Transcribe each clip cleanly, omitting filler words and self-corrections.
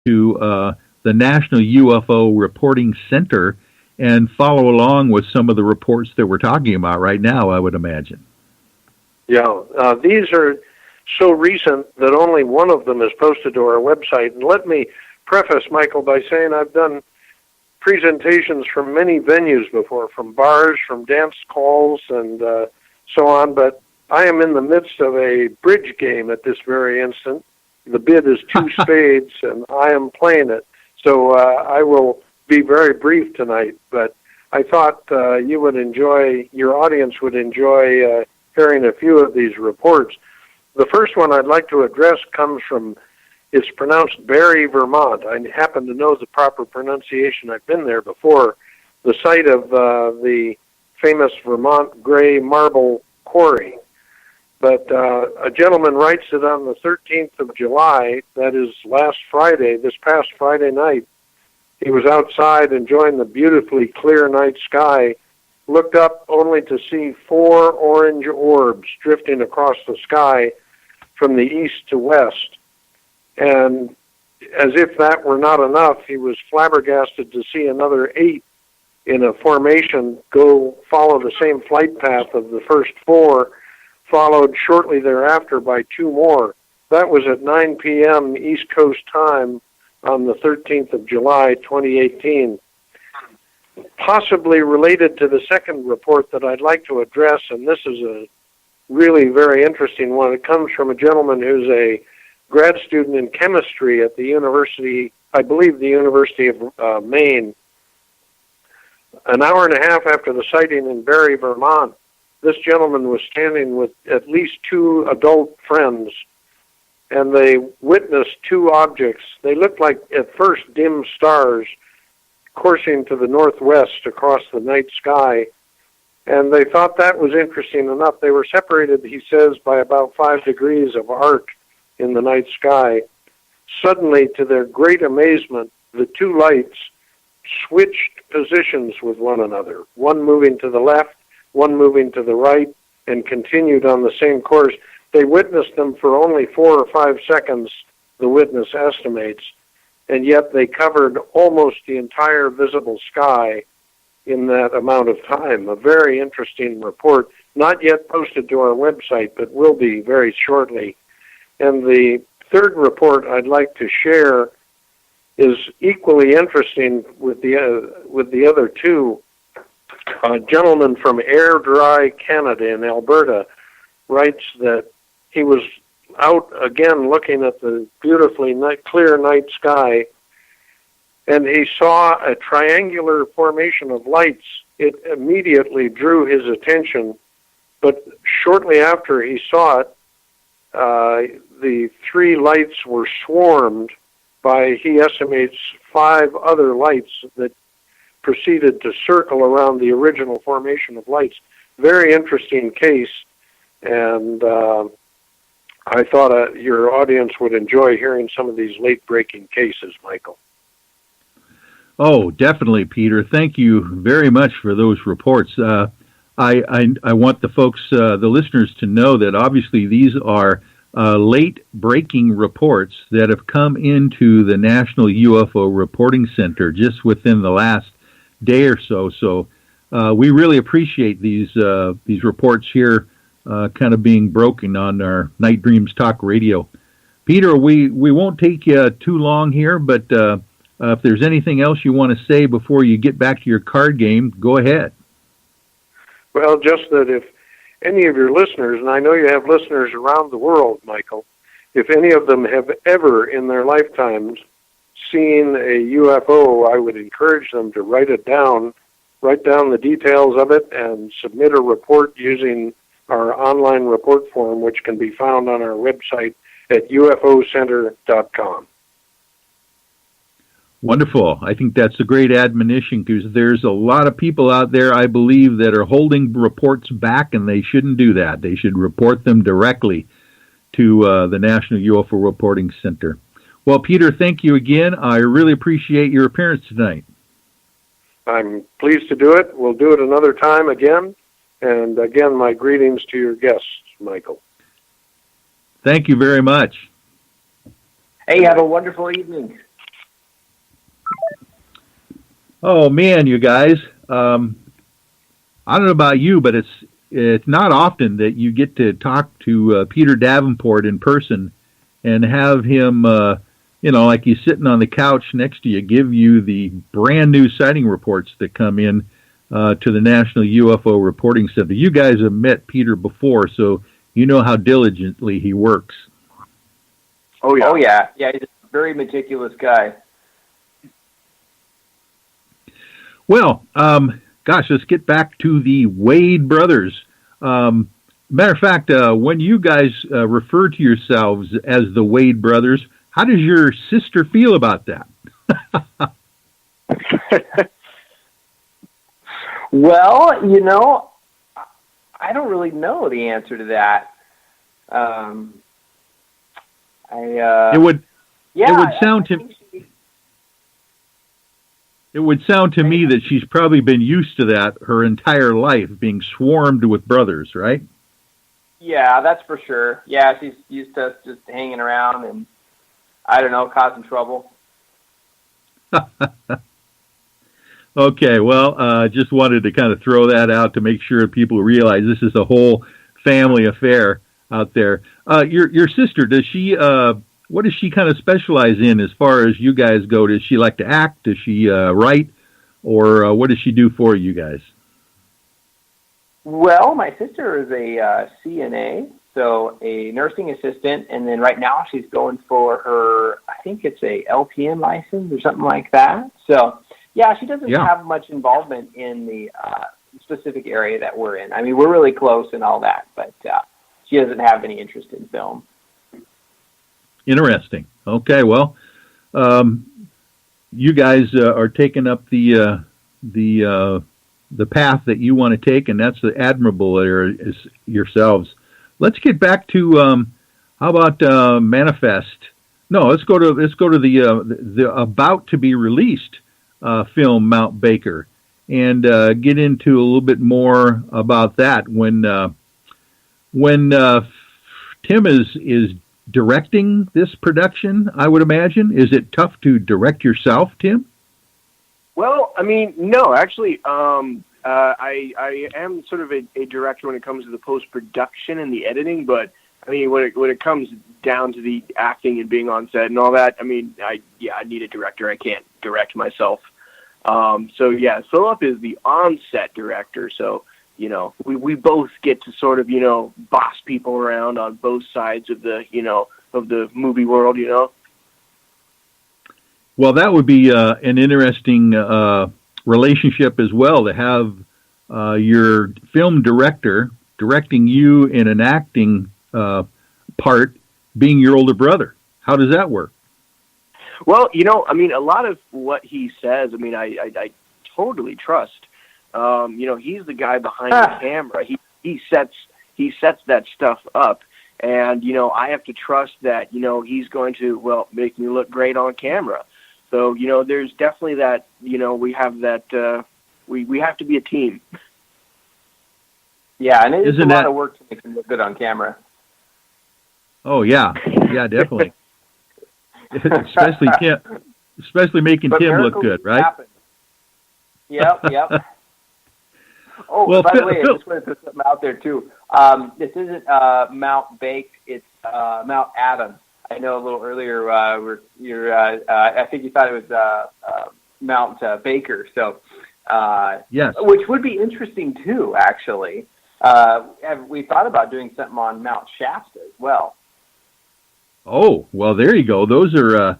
to the National UFO Reporting Center and follow along with some of the reports that we're talking about right now, I would imagine. Yeah, these are so recent that only one of them is posted to our website. And let me preface, Michael, by saying I've done presentations from many venues before, from bars, from dance halls, and so on, but I am in the midst of a bridge game at this very instant. The bid is two spades, and I am playing it. So I will be very brief tonight, but I thought your audience would enjoy hearing a few of these reports. The first one I'd like to address comes from, it's pronounced Barre, Vermont. I happen to know the proper pronunciation. I've been there before. The site of the famous Vermont gray marble quarry. But a gentleman writes that on the 13th of July, that is this past Friday night, he was outside enjoying the beautifully clear night sky, looked up only to see 4 orange orbs drifting across the sky from the east to west. And as if that were not enough, he was flabbergasted to see another 8 in a formation go follow the same flight path of the first 4, followed shortly thereafter by 2 more. That was at 9 p.m. East Coast time on the 13th of July, 2018. Possibly related to the second report that I'd like to address, and this is a really very interesting one. It comes from a gentleman who's a grad student in chemistry at the university, I believe the University of Maine. An hour and a half after the sighting in Barre, Vermont, this gentleman was standing with at least 2 adult friends, and they witnessed 2 objects. They looked like, at first, dim stars coursing to the northwest across the night sky, and they thought that was interesting enough. They were separated, he says, by about 5 degrees of arc in the night sky. Suddenly, to their great amazement, the 2 lights switched positions with one another, one moving to the left, one moving to the right, and continued on the same course. They witnessed them for only 4 or 5 seconds, the witness estimates, and yet they covered almost the entire visible sky in that amount of time. A very interesting report, not yet posted to our website, but will be very shortly. And the third report I'd like to share is equally interesting with the other 2. A gentleman from Airdrie, Canada in Alberta writes that he was out again looking at the beautifully clear night sky, and he saw a triangular formation of lights. It immediately drew his attention, but shortly after he saw it, the 3 lights were swarmed by, he estimates, 5 other lights that proceeded to circle around the original formation of lights. Very interesting case, and I thought your audience would enjoy hearing some of these late-breaking cases, Michael. Oh, definitely, Peter. Thank you very much for those reports. I want the folks, the listeners, to know that obviously these are late-breaking reports that have come into the National UFO Reporting Center just within the last day or so. So we really appreciate these reports here kind of being broken on our Night Dreams Talk Radio. Peter, we won't take you too long here, but if there's anything else you want to say before you get back to your card game, go ahead. Well, just that if any of your listeners, and I know you have listeners around the world, Michael, if any of them have ever in their lifetimes seen a UFO, I would encourage them to write down the details of it and submit a report using our online report form, which can be found on our website at ufocenter.com. Wonderful. I think that's a great admonition because there's a lot of people out there, I believe, that are holding reports back, and they shouldn't do that. They should report them directly to the National UFO Reporting Center. Well, Peter, thank you again. I really appreciate your appearance tonight. I'm pleased to do it. We'll do it another time again. And again, my greetings to your guests, Michael. Thank you very much. Hey, have a wonderful evening. Oh man, you guys. I don't know about you, but it's not often that you get to talk to Peter Davenport in person and have him, like he's sitting on the couch next to you, give you the brand new sighting reports that come in to the National UFO Reporting Center. You guys have met Peter before, so you know how diligently he works. Oh yeah. Oh yeah. Yeah, he's a very meticulous guy. Well, gosh, let's get back to the Wade brothers. Matter of fact, when you guys refer to yourselves as the Wade brothers, how does your sister feel about that? Well, I don't really know the answer to that. It would sound to me that she's probably been used to that her entire life, being swarmed with brothers, right? Yeah, that's for sure. Yeah, she's used to us just hanging around and, I don't know, causing trouble. Okay, well, just wanted to kind of throw that out to make sure people realize this is a whole family affair out there. Your sister, does she? What does she kind of specialize in as far as you guys go? Does she like to act? Does she write? Or what does she do for you guys? Well, my sister is a CNA, so a nursing assistant, and then right now she's going for her, I think it's a LPN license or something like that. So, yeah, she doesn't have much involvement in the specific area that we're in. I mean, we're really close and all that, but she doesn't have any interest in film. Interesting. Okay, well, you guys are taking up the path that you want to take, and that's the admirable is yourselves. Let's get back to how about Manifest? No, let's go to the about to be released film Mount Baker, and get into a little bit more about that. When Tim is directing this production, I would imagine, is it tough to direct yourself, Tim? Well, I mean, no, actually, I am sort of a director when it comes to the post-production and the editing, but I mean, when it comes down to the acting and being on set and all that, I mean, I need a director. I can't direct myself. So yeah, Phillp is the on-set director. So, we both get to sort of, boss people around on both sides of the, of the movie world, Well, that would be an interesting relationship as well, to have your film director directing you in an acting part being your older brother. How does that work? Well, I mean, a lot of what he says, I mean, I totally trust. He's the guy behind the camera. He sets that stuff up. And, I have to trust that, he's going to, make me look great on camera. So, there's definitely that, we have that, we have to be a team. Yeah, and it's a lot of work to make him look good on camera. Oh, yeah. Yeah, definitely. especially making Tim look good, right? Happen. Yep. Oh, well, by the way, I just want to put something out there, too. This isn't Mount Bake, it's Mount Adams. I know a little earlier I think you thought it was Mount Baker. So, yes, which would be interesting too. Actually, we thought about doing something on Mount Shasta as well. Oh, well, there you go. Those are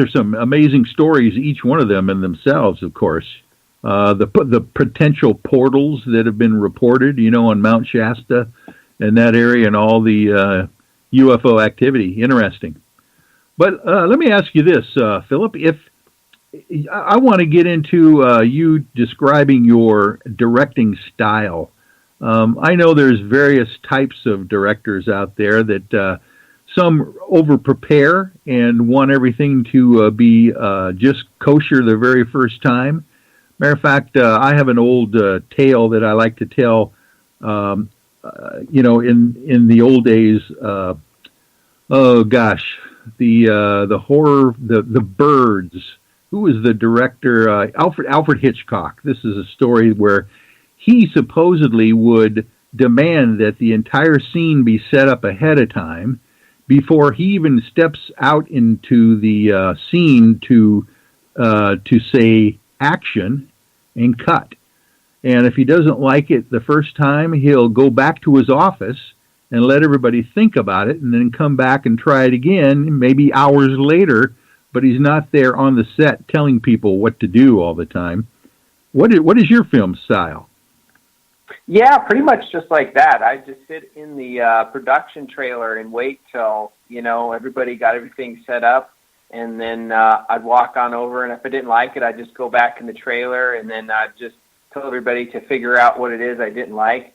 some amazing stories, each one of them in themselves. Of course, the potential portals that have been reported, on Mount Shasta and that area, and all the UFO activity. Interesting. But let me ask you this, Phillp. If I want to get into you describing your directing style, I know there's various types of directors out there that some over-prepare and want everything to be just kosher the very first time. Matter of fact, I have an old tale that I like to tell. In the old days, oh gosh, the horror, the birds who was the director? Alfred Hitchcock. This is a story where he supposedly would demand that the entire scene be set up ahead of time before he even steps out into the scene to say action and cut. And if he doesn't like it the first time, he'll go back to his office and let everybody think about it and then come back and try it again, maybe hours later, but he's not there on the set telling people what to do all the time. What is your film style? Yeah, pretty much just like that. I just sit in the production trailer and wait till, everybody got everything set up, and then I'd walk on over, and if I didn't like it, I'd just go back in the trailer, and then I'd just tell everybody to figure out what it is I didn't like.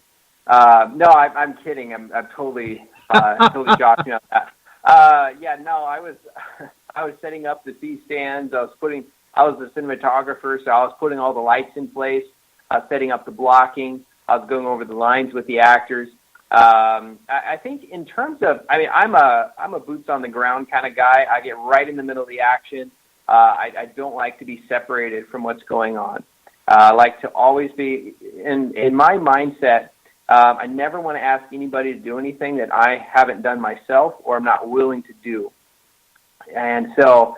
No, I'm kidding. I'm totally joshing on that. I was setting up the C-stands. I was the cinematographer, so I was putting all the lights in place, setting up the blocking. I was going over the lines with the actors. I think in terms of, I'm a boots on the ground kind of guy. I get right in the middle of the action. I don't like to be separated from what's going on. I like to always be in my mindset. I never want to ask anybody to do anything that I haven't done myself or I'm not willing to do. And so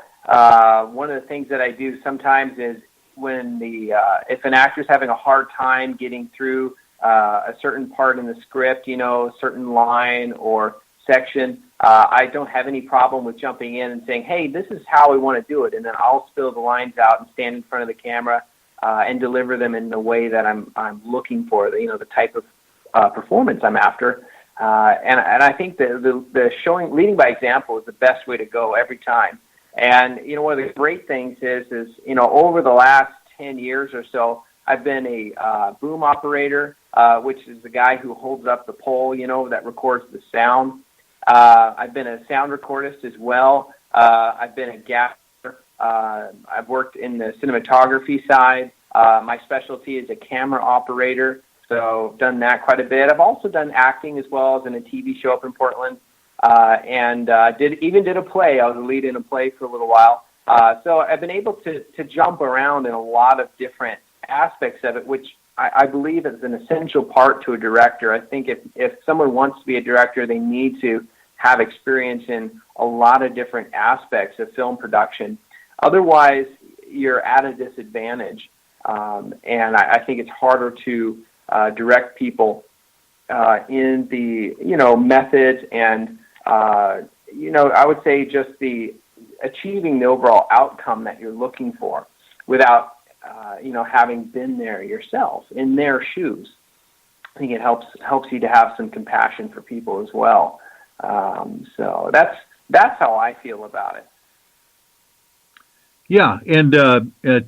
one of the things that I do sometimes is when if an actor's having a hard time getting through a certain part in the script, a certain line or section, I don't have any problem with jumping in and saying, hey, this is how we want to do it. And then I'll spill the lines out and stand in front of the camera and deliver them in the way that I'm looking for, the type of performance I'm after. And I think the leading by example is the best way to go every time. And, one of the great things is over the last 10 years or so, I've been a boom operator, which is the guy who holds up the pole, that records the sound. I've been a sound recordist as well. I've been a gaffer. I've worked in the cinematography side. My specialty is a camera operator, so I've done that quite a bit. I've also done acting as well as in a TV show up in Portland, and did a play. I was a lead in a play for a little while. So I've been able to jump around in a lot of different aspects of it, which I believe is an essential part to a director. I think if someone wants to be a director, they need to have experience in a lot of different aspects of film production. Otherwise, you're at a disadvantage. And I think it's harder to direct people in the, methods and, I would say just the achieving the overall outcome that you're looking for without, having been there yourself in their shoes. I think it helps you to have some compassion for people as well. So that's how I feel about it. Yeah, and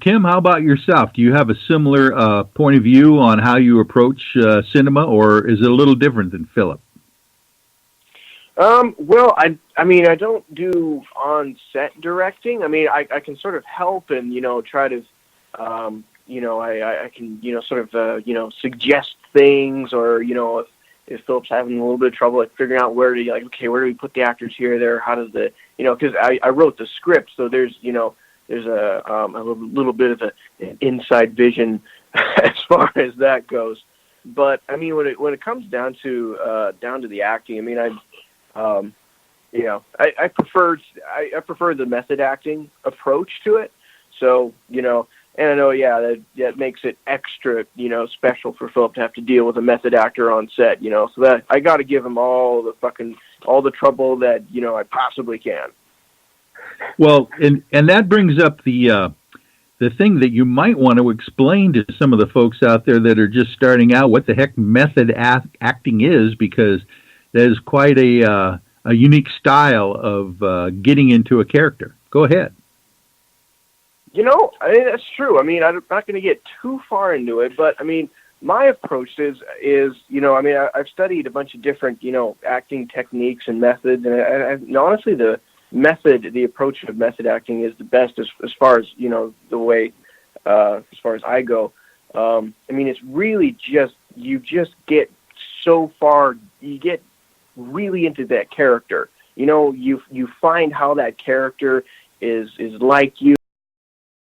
Tim, how about yourself? Do you have a similar point of view on how you approach cinema, or is it a little different than Phillp? Well, I don't do on-set directing. I can sort of help and, try to, I can, sort of, suggest things or, if Phillp's having a little bit of trouble like figuring out where do we put the actors here, there, how does the, because I wrote the script, so there's a little bit of an inside vision as far as that goes. But when it comes down to the acting, I prefer the method acting approach to it. So and I know that makes it extra special for Phillp to have to deal with a method actor on set. So that I got to give him all the trouble that I possibly can. Well, and that brings up the thing that you might want to explain to some of the folks out there that are just starting out what the heck method acting is, because that is quite a unique style of getting into a character. Go ahead. That's true. I'm not going to get too far into it, but my approach is I've studied a bunch of different acting techniques and methods, and honestly the approach of method acting is the best as far as the way as far as I go. It's really just you just get so far, you get really into that character. You find how that character is like you.